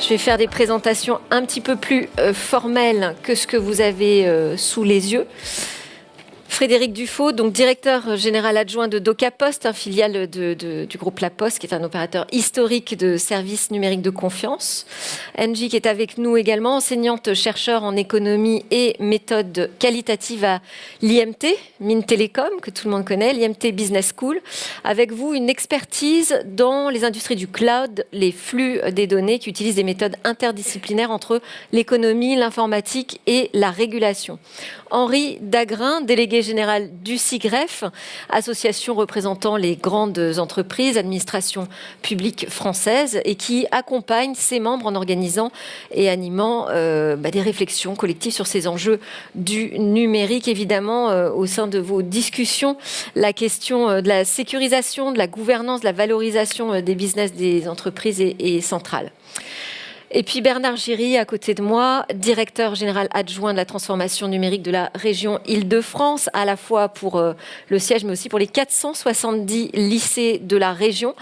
Je vais faire des présentations un petit peu plus formelles que ce que vous avez sous les yeux. Frédéric Dufaux, donc directeur général adjoint de DocaPost, filiale du groupe La Poste, qui est un opérateur historique de services numériques de confiance. Angie, qui est avec nous également, enseignante-chercheur en économie et méthode qualitative à l'IMT, Mines Télécom, que tout le monde connaît, l'IMT Business School. Avec vous, une expertise dans les industries du cloud, les flux des données, qui utilisent des méthodes interdisciplinaires entre l'économie, l'informatique et la régulation. Henri Dagrin, délégué général du SIGREF, association représentant les grandes entreprises, administrations publiques françaises, et qui accompagne ses membres en organisant et animant des réflexions collectives sur ces enjeux du numérique. Évidemment, au sein de vos discussions, la question de la sécurisation, de la gouvernance, de la valorisation des business des entreprises est centrale. Et puis Bernard Giry, à côté de moi, directeur général adjoint de la transformation numérique de la région Île-de-France, à la fois pour le siège, mais aussi pour les 470 lycées de la région.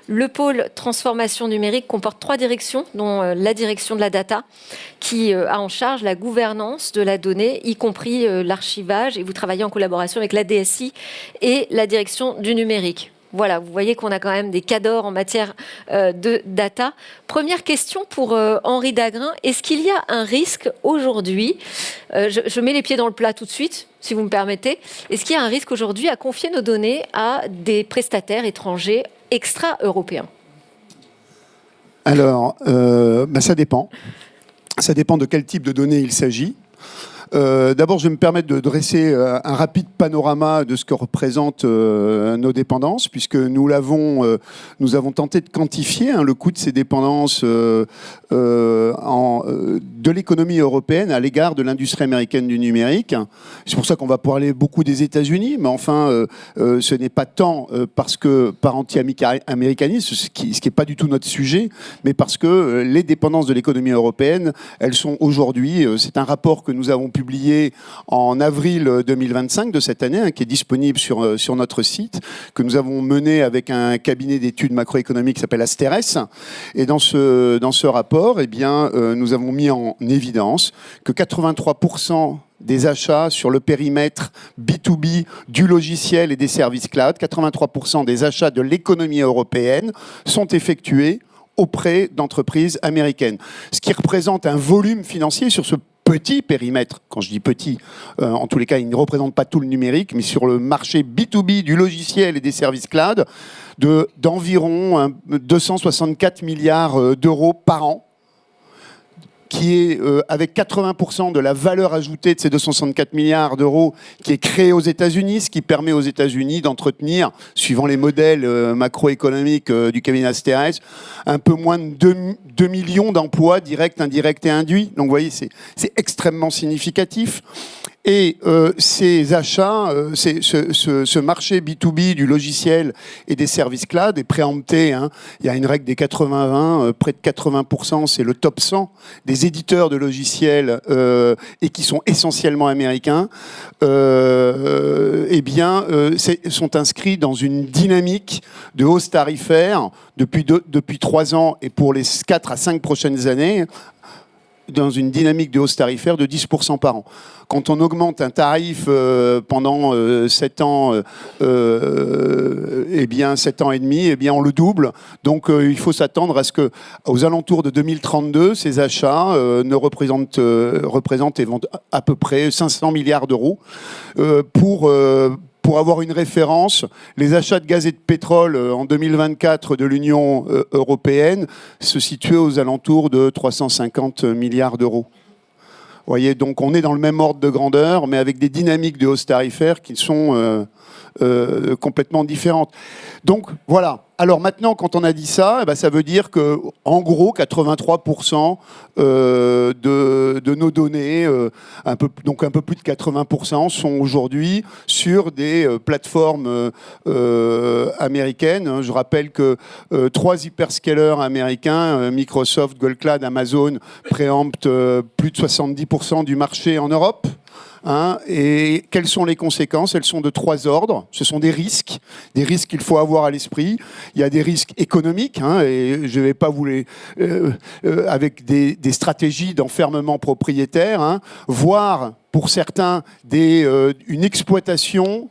Le pôle transformation numérique comporte 3 directions, dont la direction de la data, qui a en charge la gouvernance de la donnée, y compris l'archivage. Et vous travaillez en collaboration avec la DSI et la direction du numérique. Voilà, vous voyez qu'on a quand même des cadors en matière de data. Première question pour Henri Dagrin. Est-ce qu'il y a un risque aujourd'hui, je mets les pieds dans le plat tout de suite, si vous me permettez, est-ce qu'il y a un risque aujourd'hui à confier nos données à des prestataires étrangers extra-européens ? Alors, ça dépend. Ça dépend de quel type de données il s'agit. D'abord, je vais me permettre de dresser un rapide panorama de ce que représentent nos dépendances, puisque nous avons tenté de quantifier le coût de ces dépendances de l'économie européenne à l'égard de l'industrie américaine du numérique. C'est pour ça qu'on va parler beaucoup des États-Unis, mais enfin, ce n'est pas tant parce que par anti-américanisme, ce qui n'est pas du tout notre sujet, mais parce que les dépendances de l'économie européenne, elles sont aujourd'hui, c'est un rapport que nous avons publié en avril 2025 de cette année, qui est disponible sur notre site, que nous avons mené avec un cabinet d'études macroéconomiques qui s'appelle Asteres. Et dans ce rapport, nous avons mis en évidence que 83% des achats sur le périmètre B2B du logiciel et des services cloud, 83% des achats de l'économie européenne sont effectués auprès d'entreprises américaines. Ce qui représente un volume financier sur ce petit périmètre, quand je dis petit, en tous les cas, il ne représente pas tout le numérique, mais sur le marché B2B du logiciel et des services cloud, d'environ 264 milliards d'euros par an, qui est avec 80% de la valeur ajoutée de ces 264 milliards d'euros qui est créée aux États-Unis, ce qui permet aux États-Unis d'entretenir, suivant les modèles macroéconomiques du cabinet Asteres, un peu moins de 2 millions d'emplois directs, indirects et induits. Donc vous voyez, c'est extrêmement significatif. Et ces achats, ce marché B2B du logiciel et des services cloud est préempté. Il y a une règle des 80-20, près de 80%, c'est le top 100 des éditeurs de logiciels et qui sont essentiellement américains, sont inscrits dans une dynamique de hausse tarifaire depuis 3 ans et pour les 4 à 5 prochaines années, dans une dynamique de hausse tarifaire de 10% par an. Quand on augmente un tarif pendant 7 ans, 7 ans et demi, on le double. Donc il faut s'attendre à ce que, aux alentours de 2032, ces achats représentent à peu près 500 milliards d'euros pour avoir une référence, les achats de gaz et de pétrole en 2024 de l'Union européenne se situaient aux alentours de 350 milliards d'euros. Vous voyez, donc on est dans le même ordre de grandeur, mais avec des dynamiques de hausse tarifaire qui sont complètement différentes. Donc voilà. Alors maintenant, quand on a dit ça, ça veut dire que, en gros, 83% de nos données, donc un peu plus de 80%, sont aujourd'hui sur des plateformes américaines. Je rappelle que 3 hyperscalers américains, Microsoft, Google Cloud, Amazon, préemptent plus de 70% du marché en Europe. Hein, et quelles sont les conséquences? Elles sont de 3 ordres. Ce sont des risques qu'il faut avoir à l'esprit. Il y a des risques économiques, hein, et je ne vais pas vous les... avec des stratégies d'enfermement propriétaire, hein, voire, pour certains, une exploitation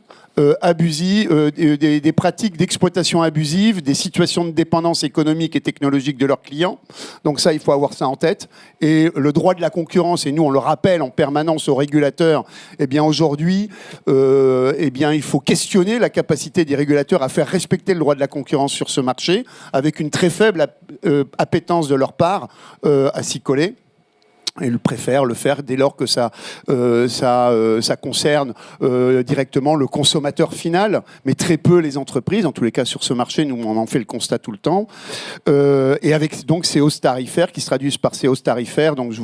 abusive, des pratiques d'exploitation abusive, des situations de dépendance économique et technologique de leurs clients. Donc ça, il faut avoir ça en tête. Et le droit de la concurrence, et nous on le rappelle en permanence aux régulateurs, eh bien aujourd'hui, eh bien, il faut questionner la capacité des régulateurs à faire respecter le droit de la concurrence sur ce marché, avec une très faible appétence de leur part à s'y coller. Et préfèrent le faire dès lors que ça concerne directement le consommateur final, mais très peu les entreprises. En tous les cas, sur ce marché, nous, on en fait le constat tout le temps. Et avec donc ces hausses tarifaires qui se traduisent par ces hausses tarifaires, donc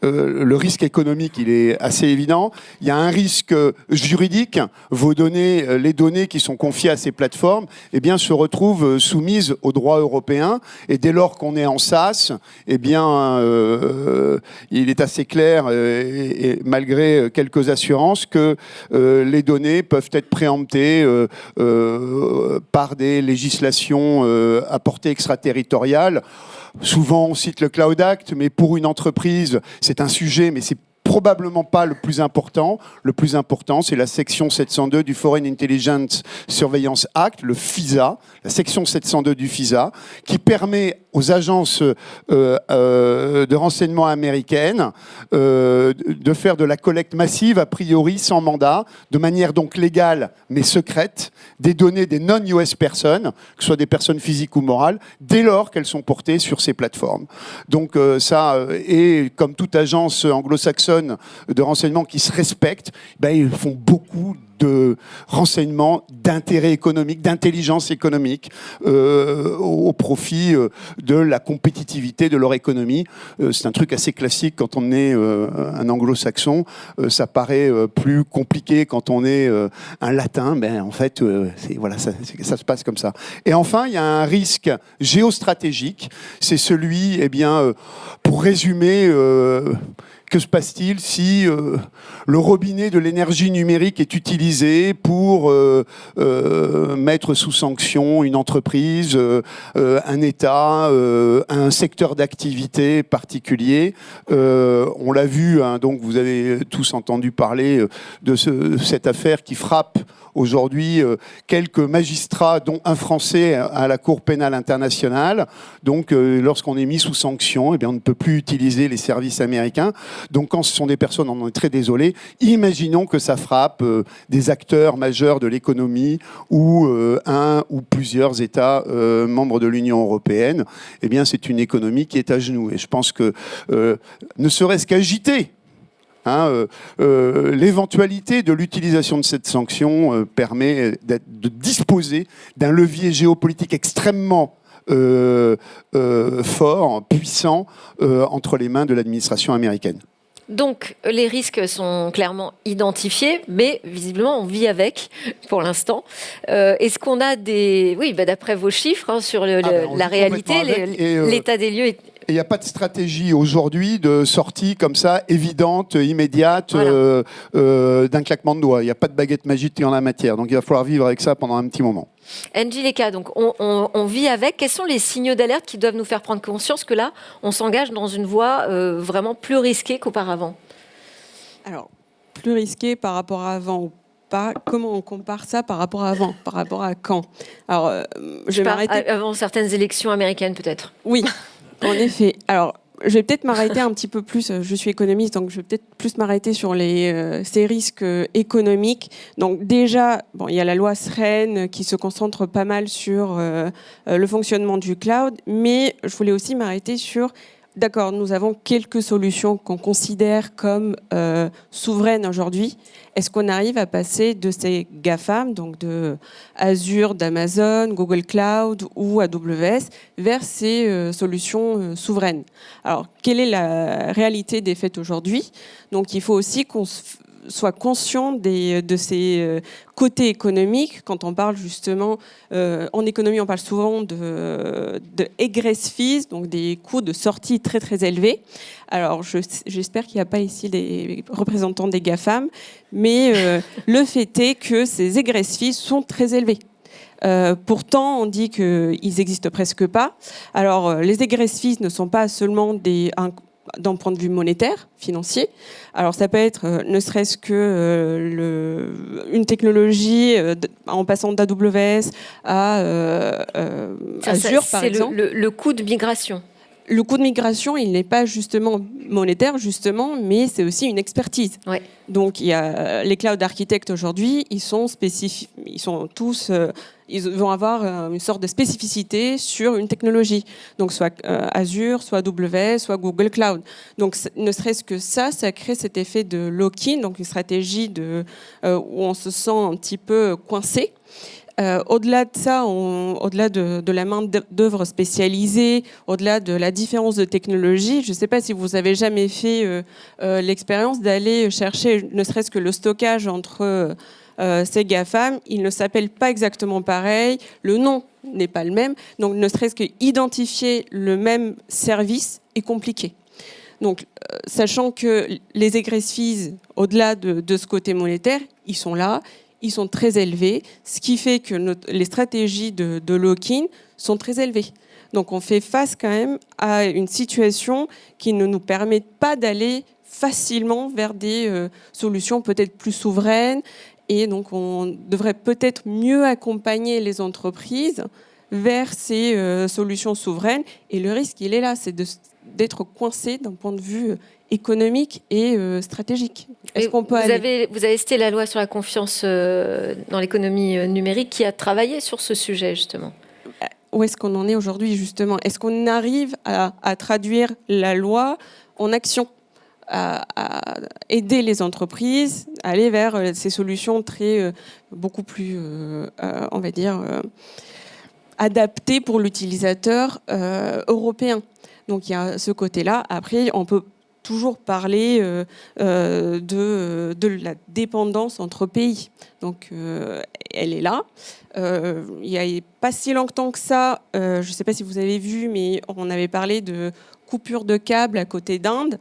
le risque économique, il est assez évident. Il y a un risque juridique. Les données qui sont confiées à ces plateformes, eh bien, se retrouvent soumises au droit européen. Et dès lors qu'on est en SaaS, eh bien, il est assez clair, et malgré quelques assurances, que les données peuvent être préemptées par des législations à portée extraterritoriale. Souvent, on cite le Cloud Act, mais pour une entreprise, c'est un sujet, mais c'est probablement pas le plus important. Le plus important, c'est la section 702 du Foreign Intelligence Surveillance Act, le FISA, la section 702 du FISA, qui permet aux agences de renseignement américaines de faire de la collecte massive, a priori sans mandat, de manière donc légale mais secrète, des données des non-US personnes, que ce soit des personnes physiques ou morales, dès lors qu'elles sont portées sur ces plateformes. Donc et comme toute agence anglo-saxonne de renseignement qui se respecte, ben, ils font beaucoup de renseignements d'intérêt économique, d'intelligence économique au profit de la compétitivité de leur économie. C'est un truc assez classique quand on est un anglo-saxon. Ça paraît plus compliqué quand on est un latin. Ben, en fait, voilà, ça se passe comme ça. Et enfin, il y a un risque géostratégique. C'est celui, eh bien, pour résumer... que se passe-t-il si le robinet de l'énergie numérique est utilisé pour mettre sous sanction une entreprise, un État, un secteur d'activité particulier? On l'a vu, hein, donc vous avez tous entendu parler de cette affaire qui frappe aujourd'hui quelques magistrats, dont un Français à la Cour pénale internationale. Donc, lorsqu'on est mis sous sanction, eh bien, on ne peut plus utiliser les services américains. Donc, quand ce sont des personnes, on en est très désolé. Imaginons que ça frappe des acteurs majeurs de l'économie ou un ou plusieurs États membres de l'Union européenne. Eh bien, c'est une économie qui est à genoux. Et je pense que, ne serait-ce qu'agiter l'éventualité de l'utilisation de cette sanction permet de disposer d'un levier géopolitique extrêmement fort, puissant, entre les mains de l'administration américaine. Donc, les risques sont clairement identifiés, mais visiblement, on vit avec pour l'instant. Est-ce qu'on a des... Oui, d'après vos chiffres, hein, sur la réalité, l'état des lieux... Il n'y a pas de stratégie aujourd'hui de sortie comme ça, évidente, immédiate, voilà. D'un claquement de doigts. Il n'y a pas de baguette magique en la matière. Donc il va falloir vivre avec ça pendant un petit moment. Angelica, donc on vit avec. Quels sont les signaux d'alerte qui doivent nous faire prendre conscience que là, on s'engage dans une voie vraiment plus risquée qu'auparavant? Alors, plus risquée par rapport à avant ou pas, comment on compare ça par rapport à avant? Par rapport à quand? Alors, je vais m'arrêter... Avant certaines élections américaines, peut-être. Oui. En effet. Alors, je vais peut-être m'arrêter un petit peu plus, je suis économiste, donc je vais peut-être plus m'arrêter sur ces risques économiques. Donc déjà, bon, il y a la loi SREN qui se concentre pas mal sur le fonctionnement du cloud, mais je voulais aussi m'arrêter sur... D'accord, nous avons quelques solutions qu'on considère comme souveraines aujourd'hui. Est-ce qu'on arrive à passer de ces GAFAM, donc de Azure, d'Amazon, Google Cloud ou AWS, vers ces solutions souveraines? Alors, quelle est la réalité des faits aujourd'hui? Donc, il faut aussi qu'on soit conscient de ces côtés économiques. Quand on parle justement, en économie, on parle souvent de egress fees, donc des coûts de sortie très très élevés. Alors j'espère qu'il n'y a pas ici des représentants des GAFAM, mais le fait est que ces egress fees sont très élevés. Pourtant, on dit qu'ils n'existent presque pas. Alors, les egress fees ne sont pas seulement d'un point de vue monétaire, financier. Alors, ça peut être ne serait-ce que une technologie en passant d'AWS à Azure, par exemple. C'est le coût de migration. Le coût de migration, il n'est pas justement monétaire, justement, mais c'est aussi une expertise. Ouais. Donc, il y a les cloud architectes aujourd'hui, ils vont avoir une sorte de spécificité sur une technologie. Donc, soit Azure, soit AWS, soit Google Cloud. Donc, ne serait-ce que ça crée cet effet de lock-in, donc une stratégie où on se sent un petit peu coincé. Au-delà de ça, au-delà de la main-d'œuvre spécialisée, au-delà de la différence de technologie, je ne sais pas si vous avez jamais fait l'expérience d'aller chercher ne serait-ce que le stockage entre ces GAFAM. Il ne s'appelle pas exactement pareil, le nom n'est pas le même, donc ne serait-ce qu'identifier le même service est compliqué. Donc, sachant que les egress fees, au-delà de ce côté monétaire, ils sont là, ils sont très élevés, ce qui fait que les stratégies de lock-in sont très élevées. Donc on fait face quand même à une situation qui ne nous permet pas d'aller facilement vers des solutions peut-être plus souveraines. Et donc on devrait peut-être mieux accompagner les entreprises vers ces solutions souveraines. Et le risque, il est là, c'est d'être coincé d'un point de vue économique et stratégique. Est-ce qu'on peut vous avez cité la loi sur la confiance dans l'économie numérique qui a travaillé sur ce sujet, justement. Où est-ce qu'on en est aujourd'hui, justement? Est-ce qu'on arrive à traduire la loi en action, à aider les entreprises à aller vers ces solutions beaucoup plus, on va dire, adaptées pour l'utilisateur européen? Donc il y a ce côté-là. Après, on peut toujours parler de la dépendance entre pays. Donc, elle est là. Il n'y a pas si longtemps que ça, je ne sais pas si vous avez vu, mais on avait parlé de coupure de câbles à côté d'Inde.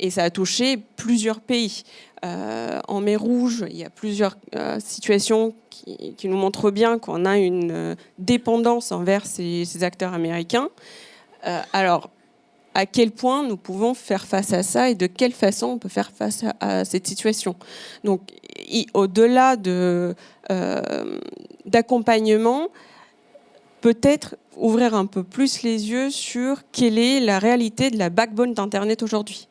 Et ça a touché plusieurs pays. En mer Rouge, il y a plusieurs situations qui nous montrent bien qu'on a une dépendance envers ces acteurs américains. Alors, à quel point nous pouvons faire face à ça et de quelle façon on peut faire face à cette situation. Donc, au-delà d'accompagnement, peut-être ouvrir un peu plus les yeux sur quelle est la réalité de la backbone d'Internet aujourd'hui.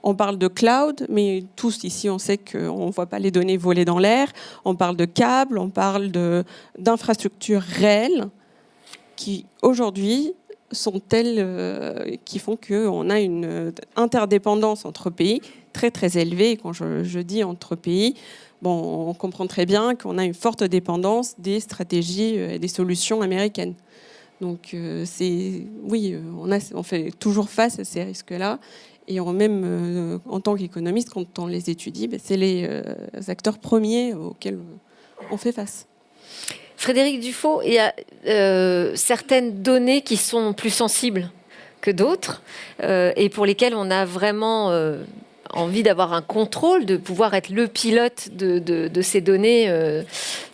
On parle de cloud, mais tous ici, on sait qu'on ne voit pas les données voler dans l'air. On parle de câbles, on parle d'infrastructures réelles qui, aujourd'hui, sont telles qui font qu'on a une interdépendance entre pays très très élevée. Et quand je dis entre pays, on comprend très bien qu'on a une forte dépendance des stratégies et des solutions américaines. Donc on fait toujours face à ces risques-là. Et même en tant qu'économiste, quand on les étudie, c'est les acteurs premiers auxquels on fait face. Frédéric Dufaux, il y a certaines données qui sont plus sensibles que d'autres et pour lesquelles on a vraiment envie d'avoir un contrôle, de pouvoir être le pilote de ces données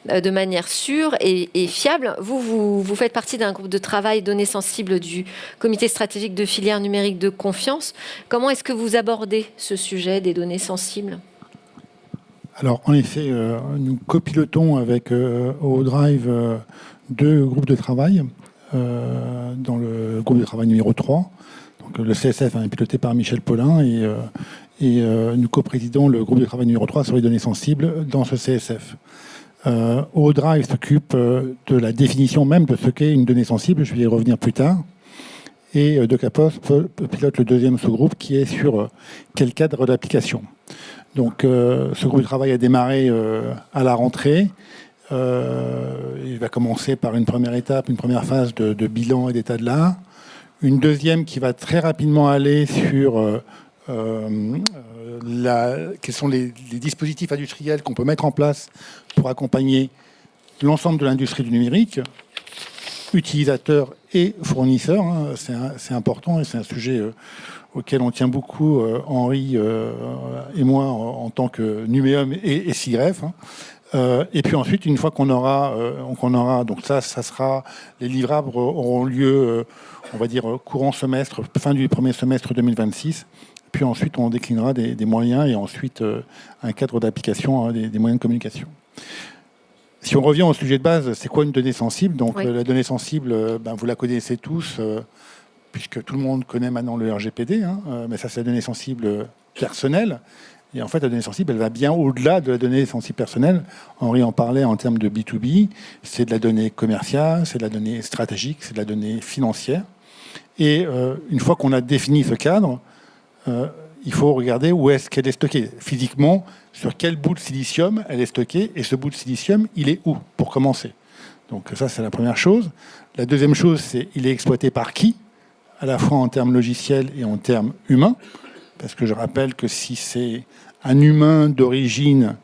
de manière sûre et fiable. Vous faites partie d'un groupe de travail données sensibles du comité stratégique de filière numérique de confiance. Comment est-ce que vous abordez ce sujet des données sensibles ? Alors, en effet, nous copilotons avec ODrive deux groupes de travail. Dans le groupe de travail numéro 3, donc, le CSF est piloté par Michel Paulin et nous coprésidons le groupe de travail numéro 3 sur les données sensibles dans ce CSF. ODrive s'occupe de la définition même de ce qu'est une donnée sensible, je vais y revenir plus tard. Et Docapost pilote le deuxième sous-groupe qui est sur quel cadre d'application. Donc, ce groupe de travail a démarré à la rentrée. Il va commencer par une première étape, une première phase de bilan et d'état de l'art. Une deuxième qui va très rapidement aller sur quels sont les dispositifs industriels qu'on peut mettre en place pour accompagner l'ensemble de l'industrie du numérique, utilisateurs et fournisseurs. Hein, c'est important et c'est un sujet auquel on tient beaucoup, Henri et moi, en tant que Numéum et SIGREF. Hein. Et puis ensuite, une fois qu'on aura, donc ça sera, les livrables auront lieu, on va dire, courant semestre, fin du premier semestre 2026. Puis ensuite, on déclinera des moyens et ensuite un cadre d'application, des moyens de communication. Si on revient au sujet de base, c'est quoi une donnée sensible? Donc la donnée sensible, vous la connaissez tous, puisque tout le monde connaît maintenant le RGPD, hein, mais ça c'est la donnée sensible personnelle. Et en fait, la donnée sensible, elle va bien au-delà de la donnée sensible personnelle. Henri en parlait en termes de B2B, c'est de la donnée commerciale, c'est de la donnée stratégique, c'est de la donnée financière. Et une fois qu'on a défini ce cadre, il faut regarder où est-ce qu'elle est stockée. Physiquement, sur quel bout de silicium elle est stockée, et ce bout de silicium, il est où, pour commencer. Donc ça, c'est la première chose. La deuxième chose, c'est il est exploité par qui, à la fois en termes logiciels et en termes humains. Parce que je rappelle que si c'est un humain d'origine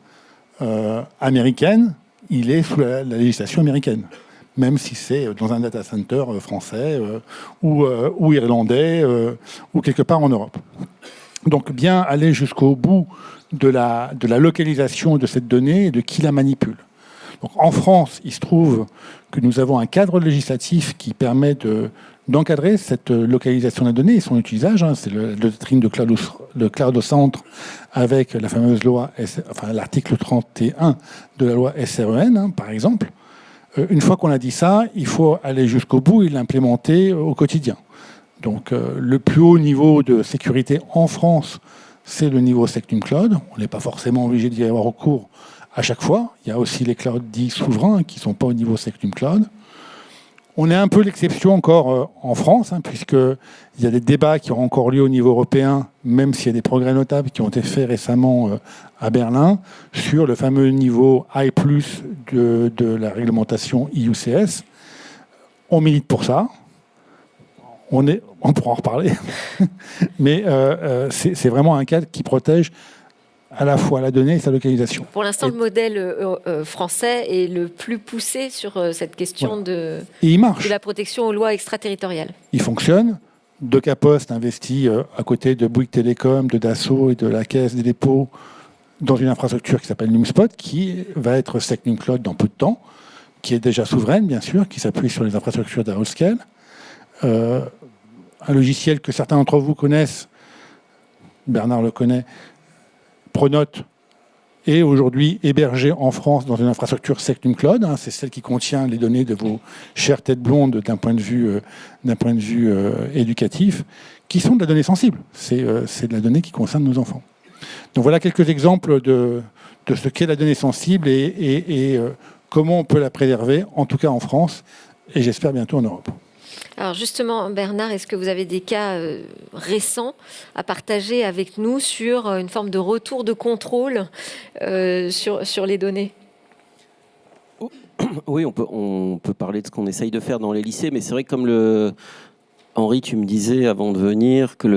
américaine, il est sous la législation américaine. Même si c'est dans un data center français ou irlandais ou quelque part en Europe. Donc bien aller jusqu'au bout de la localisation de cette donnée et de qui la manipule. Donc en France, il se trouve que nous avons un cadre législatif qui permet d'encadrer cette localisation de la donnée et son utilisage. Hein. C'est la doctrine de Cloud au centre avec la fameuse loi, l'article 31 de la loi SREN, hein, par exemple. Une fois qu'on a dit ça, il faut aller jusqu'au bout et l'implémenter au quotidien. Donc le plus haut niveau de sécurité en France, c'est le niveau SecNumCloud. On n'est pas forcément obligé d'y avoir recours à chaque fois. Il y a aussi les clouds dits souverains qui ne sont pas au niveau SecNumCloud. On est un peu l'exception encore en France, hein, puisqu'il y a des débats qui ont encore lieu au niveau européen, même s'il y a des progrès notables qui ont été faits récemment à Berlin, sur le fameux niveau I+, de la réglementation IUCS. On milite pour ça. On pourra en reparler. Mais c'est vraiment un cadre qui protège à la fois la donnée et sa localisation. Pour l'instant, le modèle français est le plus poussé sur cette question de la protection aux lois extraterritoriales. Il fonctionne. Docapost investit à côté de Bouygues Télécom, de Dassault et de la Caisse des dépôts dans une infrastructure qui s'appelle NumSpot, qui va être SecNumCloud dans peu de temps, qui est déjà souveraine, bien sûr, qui s'appuie sur les infrastructures d'Aeroscale. Un logiciel que certains d'entre vous connaissent, Bernard le connaît, Pronote, est aujourd'hui hébergé en France dans une infrastructure SecNumCloud. Hein, c'est celle qui contient les données de vos chères têtes blondes d'un point de vue éducatif, qui sont de la donnée sensible. C'est de la donnée qui concerne nos enfants. Donc voilà quelques exemples de ce qu'est la donnée sensible et comment on peut la préserver, en tout cas en France, et j'espère bientôt en Europe. Alors justement, Bernard, est-ce que vous avez des cas récents à partager avec nous sur une forme de retour de contrôle sur les données ? Oui, on peut parler de ce qu'on essaye de faire dans les lycées, mais c'est vrai que comme Henri, tu me disais avant de venir que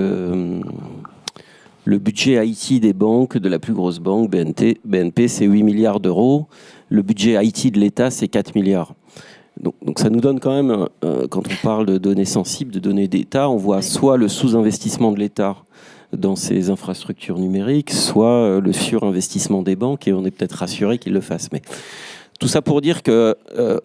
le budget IT des banques, de la plus grosse banque, BNP, c'est 8 milliards d'euros. Le budget IT de l'État, c'est 4 milliards. Donc ça nous donne quand même, quand on parle de données sensibles, de données d'État, on voit soit le sous-investissement de l'État dans ces infrastructures numériques, soit le surinvestissement des banques, et on est peut-être rassuré qu'ils le fassent. Mais tout ça pour dire que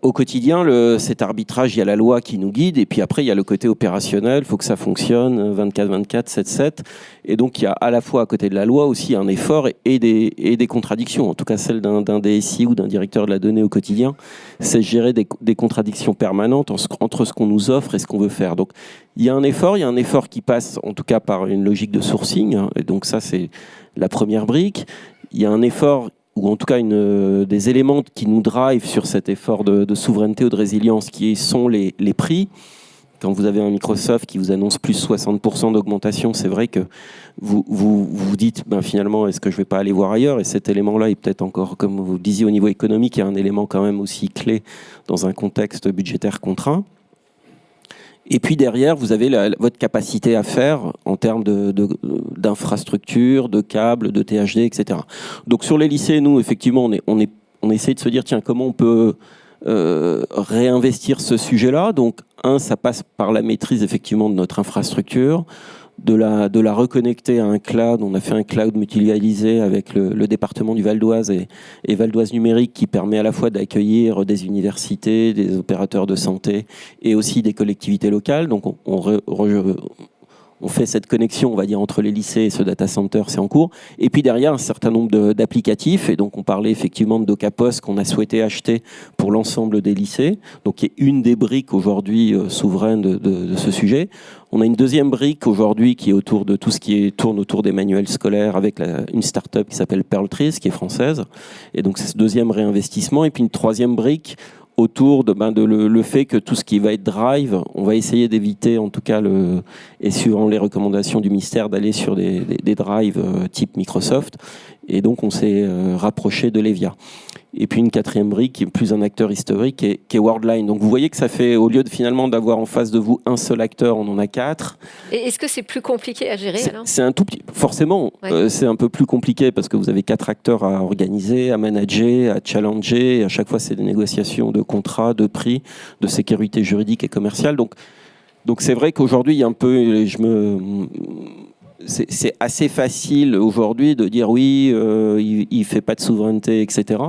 au quotidien, cet arbitrage, il y a la loi qui nous guide, et puis après, il y a le côté opérationnel, il faut que ça fonctionne 24/24, 7/7. Et donc, il y a à la fois à côté de la loi aussi un effort et des contradictions. En tout cas, celle d'un DSI ou d'un directeur de la donnée au quotidien, c'est gérer des contradictions permanentes entre ce qu'on nous offre et ce qu'on veut faire. Donc, il y a un effort qui passe en tout cas par une logique de sourcing. Hein, et donc ça, c'est la première brique. Il y a un effort ou en tout cas des éléments qui nous drive sur cet effort de souveraineté ou de résilience, qui sont les prix. Quand vous avez un Microsoft qui vous annonce plus 60% d'augmentation, c'est vrai que vous dites finalement, est-ce que je ne vais pas aller voir ailleurs ? Et cet élément-là est peut-être encore, comme vous le disiez, au niveau économique, il y a un élément quand même aussi clé dans un contexte budgétaire contraint. Et puis derrière, vous avez votre capacité à faire en termes d'infrastructures, de câbles, de THD, etc. Donc sur les lycées, nous, effectivement, on essaie de se dire, tiens, comment on peut réinvestir ce sujet-là. Donc, ça passe par la maîtrise, effectivement, de notre infrastructure, de la reconnecter à un cloud. On a fait un cloud mutualisé avec le département du Val d'Oise et Val d'Oise Numérique qui permet à la fois d'accueillir des universités, des opérateurs de santé et aussi des collectivités locales. Donc on fait cette connexion, on va dire, entre les lycées et ce data center, c'est en cours. Et puis derrière, un certain nombre d'applicatifs. Et donc, on parlait effectivement de DocaPost qu'on a souhaité acheter pour l'ensemble des lycées. Donc, qui est une des briques aujourd'hui souveraines de ce sujet. On a une deuxième brique aujourd'hui qui est autour de tout ce qui tourne autour des manuels scolaires avec une start-up qui s'appelle Pearltrees, qui est française. Et donc, c'est ce deuxième réinvestissement. Et puis, une troisième brique autour de le fait que tout ce qui va être drive, on va essayer d'éviter, en tout cas, et suivant les recommandations du ministère, d'aller sur des drives type Microsoft. Et donc, on s'est rapproché de l'Evia. Et puis, une quatrième brique, qui est plus un acteur historique, qui est Worldline. Donc, vous voyez que ça fait, au lieu finalement d'avoir en face de vous un seul acteur, on en a 4. Et est-ce que c'est plus compliqué à gérer alors ? C'est un tout petit... Forcément, ouais. C'est un peu plus compliqué parce que vous avez 4 acteurs à organiser, à manager, à challenger. Et à chaque fois, c'est des négociations de contrats, de prix, de sécurité juridique et commerciale. Donc c'est vrai qu'aujourd'hui, il y a un peu... C'est assez facile aujourd'hui de dire oui, il ne fait pas de souveraineté, etc.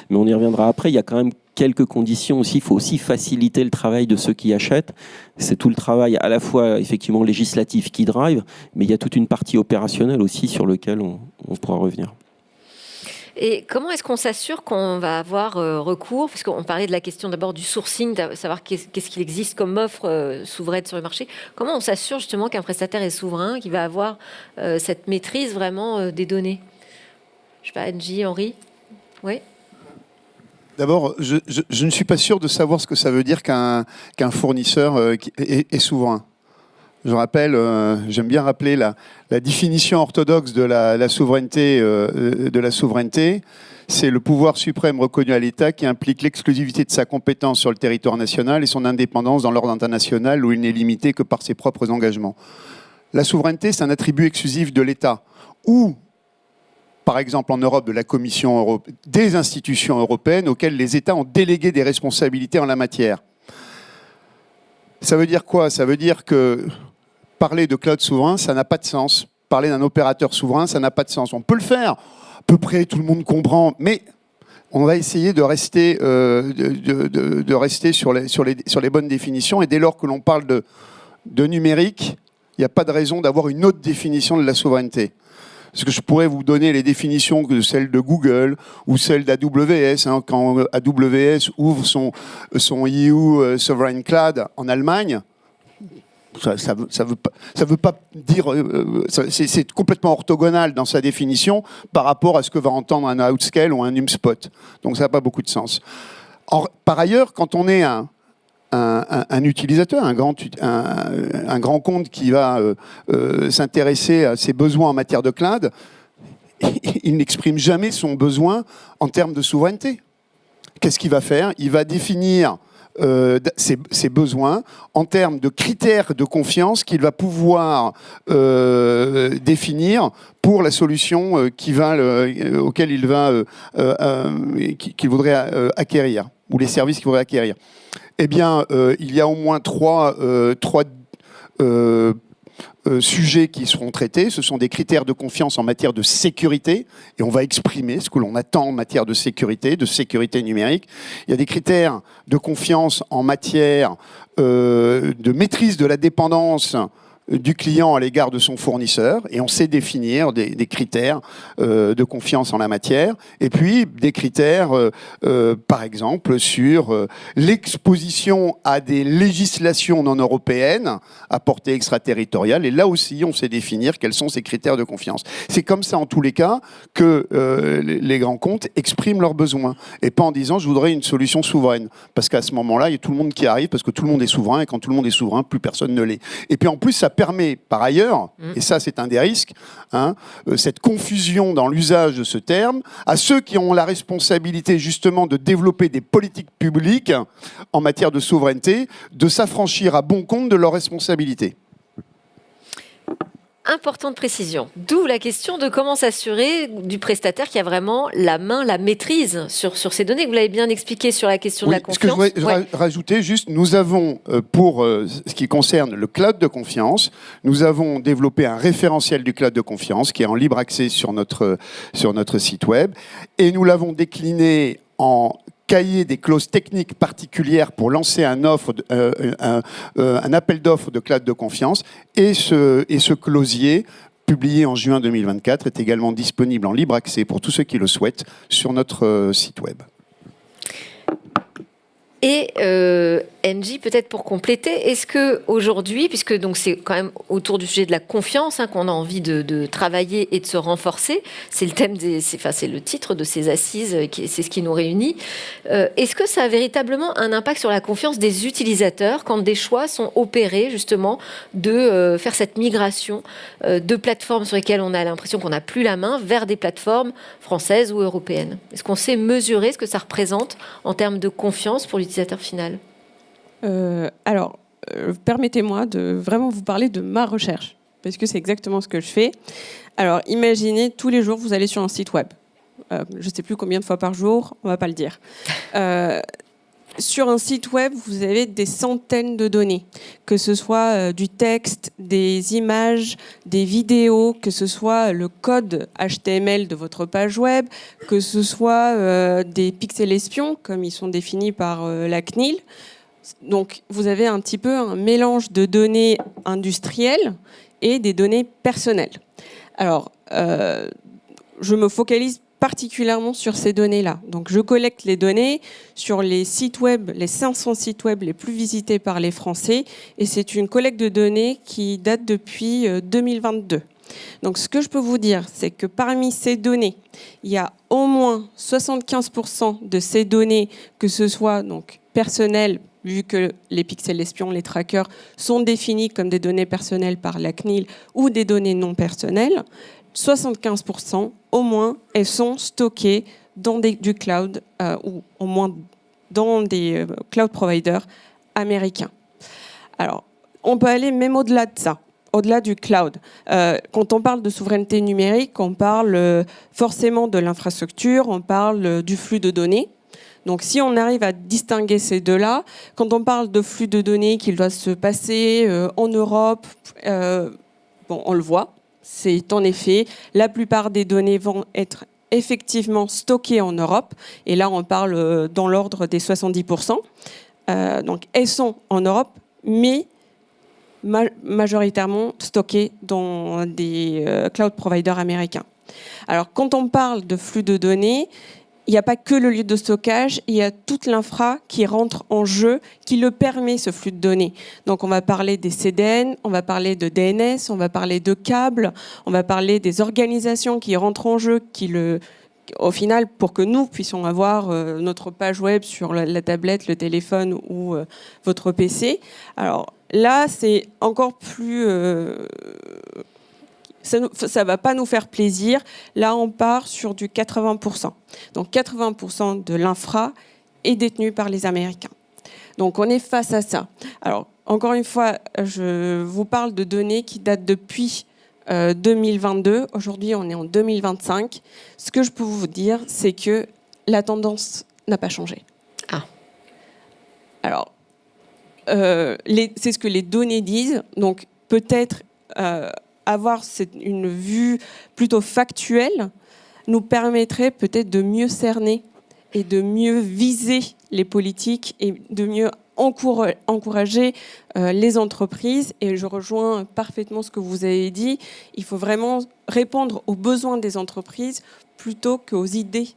Mais on y reviendra après. Il y a quand même quelques conditions aussi. Il faut aussi faciliter le travail de ceux qui achètent. C'est tout le travail à la fois effectivement législatif qui drive, mais il y a toute une partie opérationnelle aussi sur laquelle on pourra revenir. Et comment est-ce qu'on s'assure qu'on va avoir recours, parce qu'on parlait de la question d'abord du sourcing, de savoir qu'est-ce qu'il existe comme offre souveraine sur le marché. Comment on s'assure justement qu'un prestataire est souverain, qu'il va avoir cette maîtrise vraiment des données ? Je ne sais pas, Angie, Henri ? Oui. D'abord, je ne suis pas sûr de savoir ce que ça veut dire qu'un fournisseur est souverain. Je rappelle, j'aime bien rappeler la définition orthodoxe de la souveraineté. C'est le pouvoir suprême reconnu à l'État qui implique l'exclusivité de sa compétence sur le territoire national et son indépendance dans l'ordre international où il n'est limité que par ses propres engagements. La souveraineté, c'est un attribut exclusif de l'État ou, par exemple en Europe, de la Commission européenne, des institutions européennes auxquelles les États ont délégué des responsabilités en la matière. Ça veut dire quoi ? Ça veut dire que parler de cloud souverain, ça n'a pas de sens. Parler d'un opérateur souverain, ça n'a pas de sens. On peut le faire, à peu près tout le monde comprend, mais on va essayer de rester, sur les bonnes définitions. Et dès lors que l'on parle de numérique, il n'y a pas de raison d'avoir une autre définition de la souveraineté. Parce que je pourrais vous donner les définitions que celles de Google ou celles d'AWS. Quand AWS ouvre son EU Sovereign Cloud en Allemagne, ça veut pas dire... c'est complètement orthogonal dans sa définition par rapport à ce que va entendre un Outscale ou un HubSpot. Donc ça n'a pas beaucoup de sens. Par ailleurs, quand on est un utilisateur, un grand compte qui va s'intéresser à ses besoins en matière de cloud, il n'exprime jamais son besoin en termes de souveraineté. Qu'est-ce qu'il va faire ? Il va définir ses besoins en termes de critères de confiance qu'il va pouvoir définir pour la solution auquel qu'il voudrait acquérir, ou les services qu'il voudrait acquérir. Eh bien, il y a au moins trois sujets qui seront traités. Ce sont des critères de confiance en matière de sécurité, et on va exprimer ce que l'on attend en matière de sécurité numérique. Il y a des critères de confiance en matière de maîtrise de la dépendance du client à l'égard de son fournisseur, et on sait définir des critères de confiance en la matière, et puis des critères, par exemple, sur l'exposition à des législations non européennes à portée extraterritoriale, et là aussi, on sait définir quels sont ces critères de confiance. C'est comme ça, en tous les cas, que les grands comptes expriment leurs besoins, et pas en disant « je voudrais une solution souveraine », parce qu'à ce moment-là, il y a tout le monde qui arrive, parce que tout le monde est souverain, et quand tout le monde est souverain, plus personne ne l'est. Et puis en plus, ça permet par ailleurs, et ça c'est un des risques, cette confusion dans l'usage de ce terme, à ceux qui ont la responsabilité justement de développer des politiques publiques en matière de souveraineté, de s'affranchir à bon compte de leurs responsabilités. Importante précision. D'où la question de comment s'assurer du prestataire qui a vraiment la main, la maîtrise sur ces données. Vous l'avez bien expliqué sur la question de la confiance. Ce que je voudrais rajouter, juste, nous avons, pour ce qui concerne le cloud de confiance, nous avons développé un référentiel du cloud de confiance qui est en libre accès sur notre site web. Et nous l'avons décliné en cahier des clauses techniques particulières pour lancer un appel d'offres de cloud de confiance. Et ce clausier, publié en juin 2024, est également disponible en libre accès pour tous ceux qui le souhaitent sur notre site web. Et Engie, peut-être pour compléter, est-ce que aujourd'hui, puisque donc c'est quand même autour du sujet de la confiance qu'on a envie de travailler et de se renforcer, c'est le thème c'est le titre de ces assises, c'est ce qui nous réunit. Est-ce que ça a véritablement un impact sur la confiance des utilisateurs quand des choix sont opérés justement de faire cette migration de plateformes sur lesquelles on a l'impression qu'on n'a plus la main vers des plateformes françaises ou européennes? Est-ce qu'on sait mesurer ce que ça représente en termes de confiance pour l'utilisateur final? Permettez-moi de vraiment vous parler de ma recherche, parce que c'est exactement ce que je fais. Alors, imaginez, tous les jours, vous allez sur un site web. Je ne sais plus combien de fois par jour, on ne va pas le dire. Sur un site web, vous avez des centaines de données, que ce soit du texte, des images, des vidéos, que ce soit le code HTML de votre page web, que ce soit des pixels espions, comme ils sont définis par la CNIL. Donc, vous avez un petit peu un mélange de données industrielles et des données personnelles. Alors, je me focalise particulièrement sur ces données-là. Donc, je collecte les données sur les sites web, les 500 sites web les plus visités par les Français, et c'est une collecte de données qui date depuis 2022. Donc, ce que je peux vous dire, c'est que parmi ces données, il y a au moins 75% de ces données, que ce soit donc personnelles, vu que les pixels espions, les trackers, sont définis comme des données personnelles par la CNIL ou des données non personnelles, 75% au moins, elles sont stockées dans du cloud ou au moins dans des cloud providers américains. Alors, on peut aller même au-delà de ça, au-delà du cloud. Quand on parle de souveraineté numérique, on parle forcément de l'infrastructure, on parle du flux de données. Donc, si on arrive à distinguer ces deux-là, quand on parle de flux de données qui doit se passer en Europe, on le voit, c'est en effet, la plupart des données vont être effectivement stockées en Europe. Et là, on parle dans l'ordre des 70%. Donc, elles sont en Europe, mais majoritairement stockées dans des cloud providers américains. Alors, quand on parle de flux de données, il n'y a pas que le lieu de stockage, il y a toute l'infra qui rentre en jeu, qui le permet, ce flux de données. Donc, on va parler des CDN, on va parler de DNS, on va parler de câbles, on va parler des organisations qui rentrent en jeu, au final, pour que nous puissions avoir notre page web sur la tablette, le téléphone ou votre PC. Alors là, c'est encore plus... ça ne va pas nous faire plaisir. Là, on part sur du 80%. Donc 80% de l'infra est détenu par les Américains. Donc on est face à ça. Alors, encore une fois, je vous parle de données qui datent depuis 2022. Aujourd'hui, on est en 2025. Ce que je peux vous dire, c'est que la tendance n'a pas changé. Ah. Alors, c'est ce que les données disent. Donc peut-être... avoir une vue plutôt factuelle nous permettrait peut-être de mieux cerner et de mieux viser les politiques et de mieux encourager les entreprises. Et je rejoins parfaitement ce que vous avez dit. Il faut vraiment répondre aux besoins des entreprises plutôt qu'aux idées.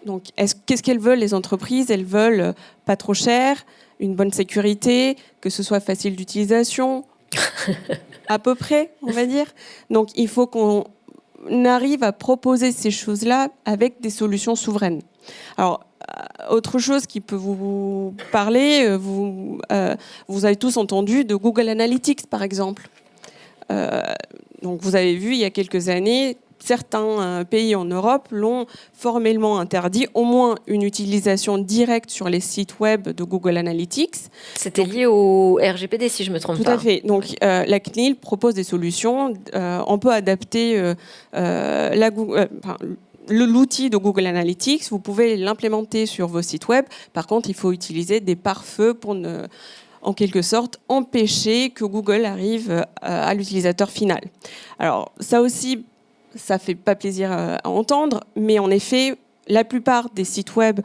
Donc, qu'est-ce qu'elles veulent, les entreprises? Elles veulent pas trop cher, une bonne sécurité, que ce soit facile d'utilisation, à peu près, on va dire. Donc, il faut qu'on arrive à proposer ces choses-là avec des solutions souveraines. Alors, autre chose qui peut vous parler, vous avez tous entendu de Google Analytics, par exemple. Donc vous avez vu, il y a quelques années, certains pays en Europe l'ont formellement interdit, au moins une utilisation directe sur les sites web de Google Analytics. C'était lié au RGPD, si je ne me trompe Tout pas. à fait. Donc la CNIL propose des solutions. On peut adapter l'outil de Google Analytics. Vous pouvez l'implémenter sur vos sites web. Par contre, il faut utiliser des pare-feux pour en quelque sorte, empêcher que Google arrive à l'utilisateur final. Alors, ça aussi, ça fait pas plaisir à entendre, mais en effet, la plupart des sites web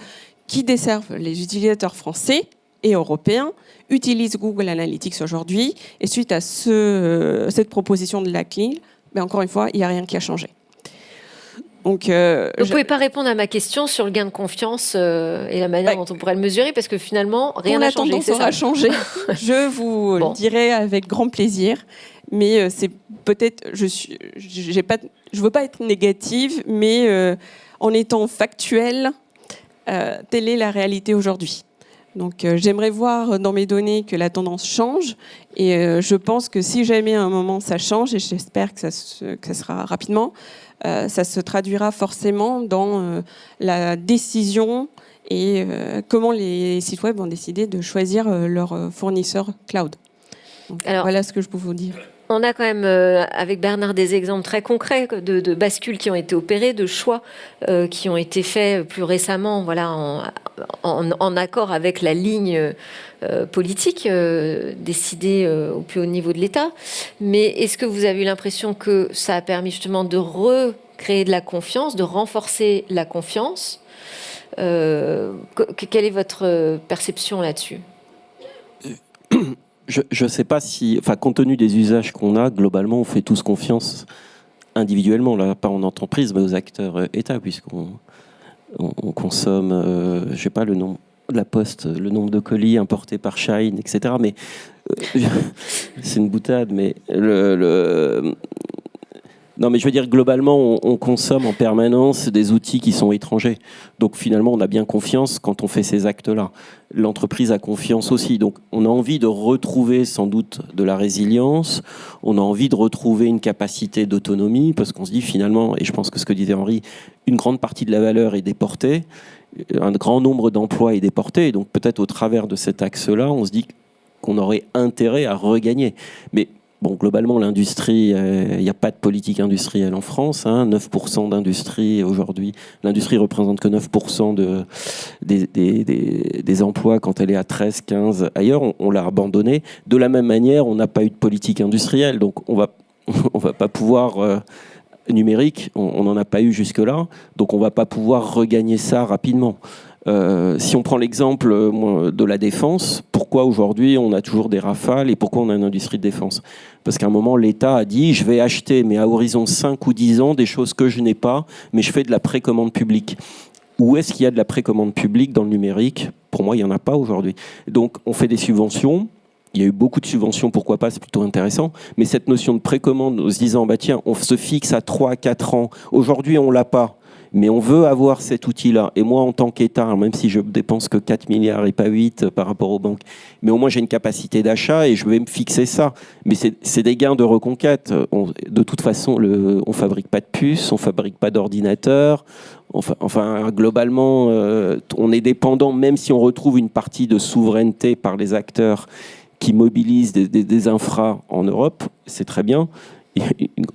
qui desservent les utilisateurs français et européens utilisent Google Analytics aujourd'hui. Et suite à cette proposition de la CNIL, encore une fois, il n'y a rien qui a changé. Donc, vous ne pouvez pas répondre à ma question sur le gain de confiance et la manière dont on pourrait le mesurer, parce que finalement, rien n'a changé. La tendance aura changé. Je vous le dirai avec grand plaisir. Mais c'est peut-être, je veux pas être négative, mais en étant factuelle, telle est la réalité aujourd'hui. Donc j'aimerais voir dans mes données que la tendance change, et je pense que si jamais à un moment ça change, et j'espère que ça sera rapidement, ça se traduira forcément dans la décision et comment les sites web vont décider de choisir leur fournisseur cloud. Donc, alors, voilà ce que je peux vous dire. On a quand même, avec Bernard, des exemples très concrets de bascules qui ont été opérées, de choix qui ont été faits plus récemment, voilà, en accord avec la ligne politique décidée au plus haut niveau de l'État. Mais est-ce que vous avez eu l'impression que ça a permis justement de recréer de la confiance, de renforcer la confiance? Quelle est votre perception là-dessus ? Je ne sais pas si, enfin, compte tenu des usages qu'on a, globalement, on fait tous confiance individuellement, là, pas en entreprise, mais aux acteurs État, puisqu'on consomme, je ne sais pas, le nombre de la Poste, le nombre de colis importés par Shine, etc. Mais c'est une boutade, mais non, mais je veux dire, globalement, on consomme en permanence des outils qui sont étrangers. Donc finalement, on a bien confiance quand on fait ces actes-là. L'entreprise a confiance aussi. Donc on a envie de retrouver sans doute de la résilience, on a envie de retrouver une capacité d'autonomie, parce qu'on se dit finalement, et je pense que ce que disait Henri, une grande partie de la valeur est déportée, un grand nombre d'emplois est déporté, et donc peut-être au travers de cet axe-là, on se dit qu'on aurait intérêt à regagner. Mais bon, globalement, l'industrie, il n'y a pas de politique industrielle en France. 9% d'industrie aujourd'hui. L'industrie représente que 9% des emplois quand elle est à 13, 15 ailleurs. On l'a abandonné. De la même manière, on n'a pas eu de politique industrielle. Donc, on va pas pouvoir... numérique, on n'en a pas eu jusque-là. Donc, on ne va pas pouvoir regagner ça rapidement. Si on prend l'exemple de la défense, pourquoi aujourd'hui on a toujours des Rafales et pourquoi on a une industrie de défense? Parce qu'à un moment, l'État a dit, je vais acheter, mais à horizon 5 ou 10 ans, des choses que je n'ai pas, mais je fais de la précommande publique. Où est-ce qu'il y a de la précommande publique dans le numérique? Pour moi, il n'y en a pas aujourd'hui. Donc, on fait des subventions. Il y a eu beaucoup de subventions, pourquoi pas, c'est plutôt intéressant. Mais cette notion de précommande, en se disant, bah tiens, on se fixe à 3 à 4 ans. Aujourd'hui, on ne l'a pas. Mais on veut avoir cet outil-là. Et moi, en tant qu'État, même si je dépense que 4 milliards et pas 8 par rapport aux banques, mais au moins j'ai une capacité d'achat et je vais me fixer ça. Mais c'est des gains de reconquête. De toute façon, on ne fabrique pas de puces, on ne fabrique pas d'ordinateurs. Enfin, globalement, on est dépendant, même si on retrouve une partie de souveraineté par les acteurs qui mobilisent des infras en Europe, c'est très bien.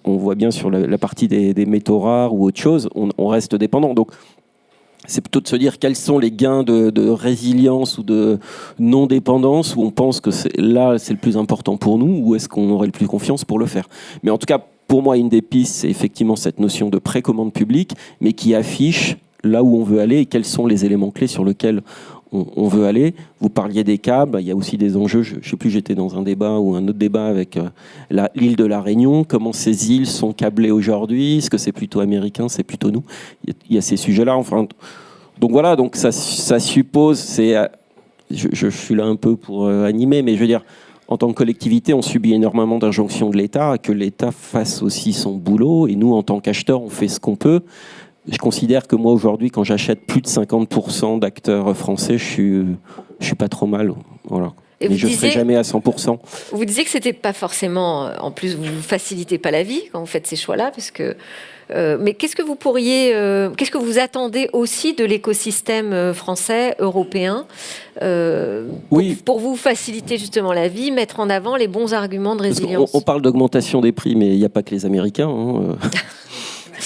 On voit bien sur la partie des métaux rares ou autre chose, on reste dépendant. Donc, c'est plutôt de se dire quels sont les gains de résilience ou de non-dépendance où on pense que là, c'est le plus important pour nous, ou est-ce qu'on aurait le plus confiance pour le faire. Mais en tout cas, pour moi, une des pistes, c'est effectivement cette notion de précommande publique, mais qui affiche là où on veut aller et quels sont les éléments clés sur lesquels on veut aller. Vous parliez des câbles, il y a aussi des enjeux, je ne sais plus, j'étais dans un débat ou un autre débat avec l'île de la Réunion, comment ces îles sont câblées aujourd'hui, est-ce que c'est plutôt américain, c'est plutôt nous, il y a ces sujets-là, enfin, donc voilà, donc ça suppose, je suis là un peu pour animer, mais je veux dire, en tant que collectivité, on subit énormément d'injonctions de l'État, que l'État fasse aussi son boulot, et nous, en tant qu'acheteurs, on fait ce qu'on peut. Je considère que moi, aujourd'hui, quand j'achète plus de 50% d'acteurs français, je suis pas trop mal. Voilà. Et mais je ne ferai jamais à 100%. Vous disiez que c'était pas forcément, en plus vous facilitez pas la vie quand vous faites ces choix-là, parce que. Mais qu'est-ce que qu'est-ce que vous attendez aussi de l'écosystème français, européen, pour vous faciliter justement la vie, mettre en avant les bons arguments de résilience? On parle d'augmentation des prix, mais il n'y a pas que les Américains.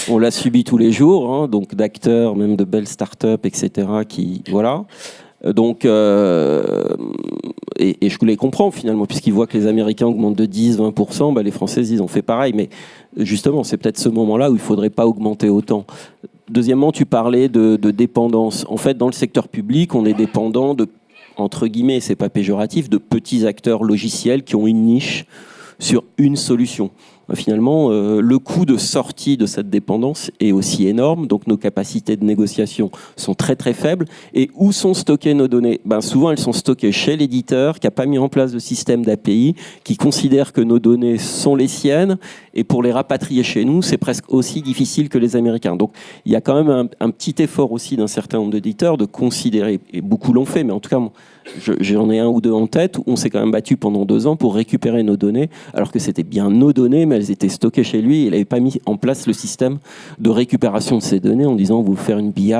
On l'a subi tous les jours, donc d'acteurs, même de belles startups, etc. Voilà. Donc, et je les comprends finalement, puisqu'ils voient que les Américains augmentent de 10-20%, les Français, ils ont fait pareil. Mais justement, c'est peut-être ce moment-là où il ne faudrait pas augmenter autant. Deuxièmement, tu parlais de dépendance. En fait, dans le secteur public, on est dépendant de, entre guillemets, c'est pas péjoratif, de petits acteurs logiciels qui ont une niche sur une solution. Finalement, le coût de sortie de cette dépendance est aussi énorme, donc nos capacités de négociation sont très très faibles. Et où sont stockées nos données? Souvent, elles sont stockées chez l'éditeur qui n'a pas mis en place de système d'API, qui considère que nos données sont les siennes, et pour les rapatrier chez nous, c'est presque aussi difficile que les Américains. Donc, il y a quand même un petit effort aussi d'un certain nombre d'éditeurs de considérer, et beaucoup l'ont fait, mais en tout cas, j'en ai un ou deux en tête, où on s'est quand même battu pendant 2 ans pour récupérer nos données, alors que c'était bien nos données, mais elles étaient stockées chez lui, et il n'avait pas mis en place le système de récupération de ces données en disant, vous faire une BI,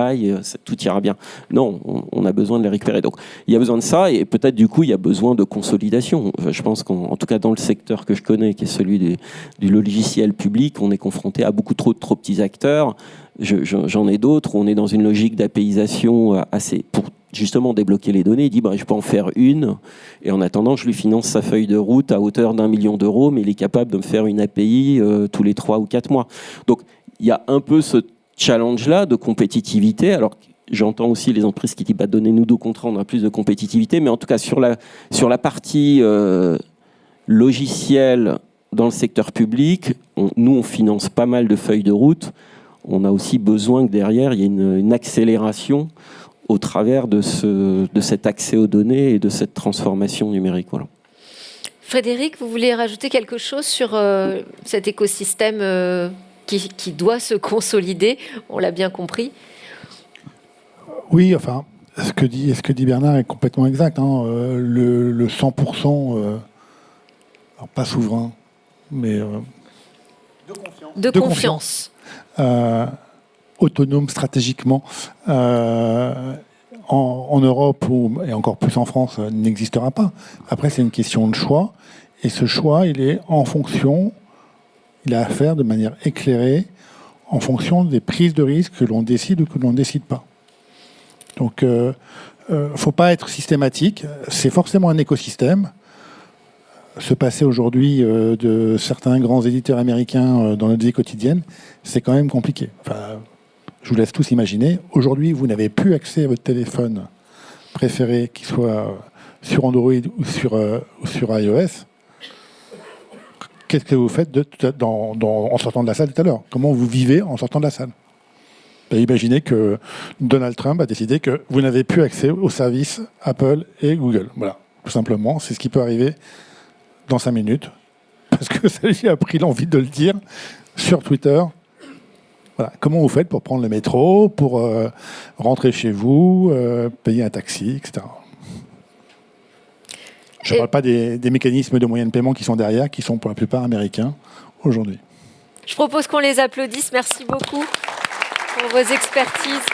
tout ira bien. Non, on a besoin de les récupérer. Donc, il y a besoin de ça, et peut-être du coup, il y a besoin de consolidation. Je pense qu'en tout cas, dans le secteur que je connais, qui est celui du logiciel public, on est confronté à beaucoup trop petits acteurs. J'en ai d'autres où on est dans une logique d'APIsation assez... Pour justement débloquer les données, il dit je peux en faire une, et en attendant je lui finance sa feuille de route à hauteur d'1 million d'euros, mais il est capable de me faire une API tous les 3 ou 4 mois. Donc il y a un peu ce challenge-là de compétitivité. Alors j'entends aussi les entreprises qui disent donnez-nous 2 contrats, on aura plus de compétitivité, mais en tout cas sur la partie logicielle dans le secteur public, nous on finance pas mal de feuilles de route. On a aussi besoin que derrière il y ait une accélération au travers de cet accès aux données et de cette transformation numérique. Voilà. Frédéric, vous voulez rajouter quelque chose sur cet écosystème qui doit se consolider? On l'a bien compris. Oui, enfin, ce que dit Bernard est complètement exact. Le 100%, alors pas souverain, mais de confiance. Autonome stratégiquement en Europe et encore plus en France n'existera pas. Après, c'est une question de choix, et ce choix, il est à faire de manière éclairée en fonction des prises de risque que l'on décide ou que l'on ne décide pas. Donc, faut pas être systématique. C'est forcément un écosystème. Se passer aujourd'hui de certains grands éditeurs américains dans notre vie quotidienne, c'est quand même compliqué. Enfin, je vous laisse tous imaginer. Aujourd'hui, vous n'avez plus accès à votre téléphone préféré, qu'il soit sur Android ou sur iOS. Qu'est-ce que vous faites en sortant de la salle tout à l'heure? Comment vous vivez en sortant de la salle? Imaginez que Donald Trump a décidé que vous n'avez plus accès aux services Apple et Google. Voilà, tout simplement, c'est ce qui peut arriver dans 5 minutes, parce que ça lui a pris l'envie de le dire sur Twitter. Voilà. Comment vous faites pour prendre le métro, pour rentrer chez vous, payer un taxi, etc. Je ne parle pas des mécanismes de moyens de paiement qui sont derrière, qui sont pour la plupart américains aujourd'hui. Je propose qu'on les applaudisse. Merci beaucoup pour vos expertises.